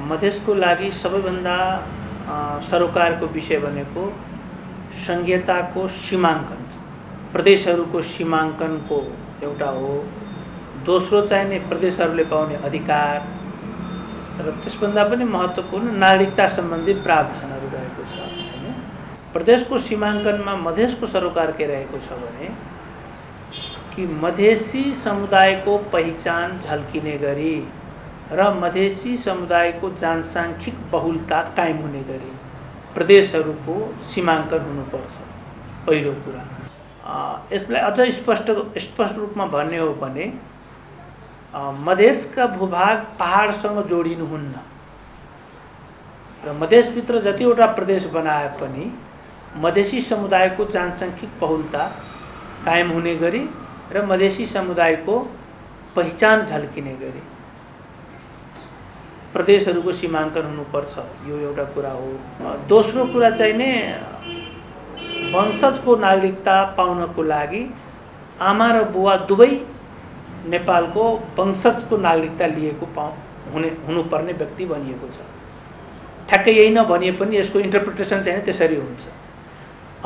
मधेसको लागि सबैभन्दा सरोकारको विषय भनेको संघीयताको सीमाङ्कन, प्रदेशहरूको सीमाङ्कनको एउटा हो। दोस्रो चाहिने प्रदेशहरूले पाउने अधिकार र त्यसभन्दा पनि महत्त्वपूर्ण नागरिकता सम्बन्धी प्रावधानहरू रहेको छ हैन। प्रदेशको सीमाङ्कनमा मधेसको सरोकार के रहेको छ भने कि मधेसी समुदायको पहिचान झल्किने गरी र मधेसी समुदायको जनसाङ्ख्यिक बहुलता कायम हुने गरी प्रदेशहरूको सीमाङ्कन हुनुपर्छ पहिलो कुरा। यसलाई अझ स्पष्ट रूपमा भन्ने हो भने मधेसका भूभाग पहाडसँग जोडिनुहुन्न र मधेसभित्र जतिवटा प्रदेश बनाए पनि मधेसी समुदायको जनसाङ्ख्यिक बहुलता कायम हुने गरी र मधेसी समुदायको पहिचान झल्किने गरी प्रदेशहरूको सीमाङ्कन हुनुपर्छ, यो एउटा कुरा हो। दोस्रो कुरा चाहिँ नै वंशजको नागरिकता पाउनको लागि आमा र बुवा दुवै नेपालको वंशजको नागरिकता लिएको हुनुपर्ने व्यक्ति भनिएको छ। ठ्याक्कै यही नभनिए पनि यसको इन्टरप्रिटेसन चाहिँ त्यसरी हुन्छ।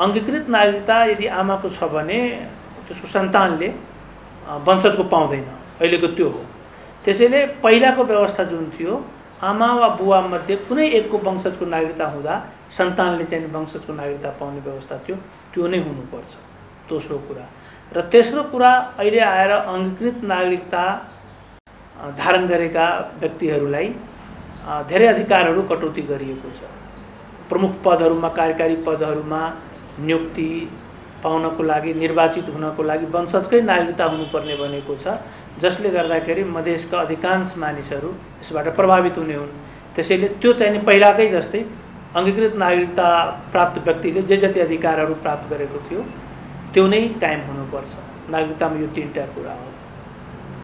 अङ्गीकृत नागरिकता यदि आमाको छ भने त्यसको सन्तानले वंशजको पाउँदैन, अहिलेको त्यो हो। त्यसैले पहिलाको व्यवस्था जुन थियो आमा वा बुवा मध्ये कुनै एकको वंशजको नागरिकता हुँदा सन्तानले चाहिँ वंशजको नागरिकता पाउने व्यवस्था थियो, त्यो नै हुनुपर्छ दोस्रो कुरा। र तेस्रो कुरा अहिले आएर अङ्गीकृत नागरिकता धारण गरेका व्यक्तिहरूलाई धेरै अधिकारहरू कटौती गरिएको छ। प्रमुख पदहरूमा, कार्यकारी पदहरूमा नियुक्ति पाउनको लागि, निर्वाचित हुनको लागि वंशजकै नागरिकता हुनुपर्ने भनेको छ, जसले गर्दाखेरि मधेसका अधिकांश मानिसहरू यसबाट प्रभावित हुने हुन्। त्यसैले त्यो चाहिँ पहिलाकै जस्तै अङ्गीकृत नागरिकता प्राप्त व्यक्तिले जे जति अधिकारहरू प्राप्त गरेको थियो त्यो नै कायम हुनुपर्छ। नागरिकतामा यो तीनटा कुरा हो।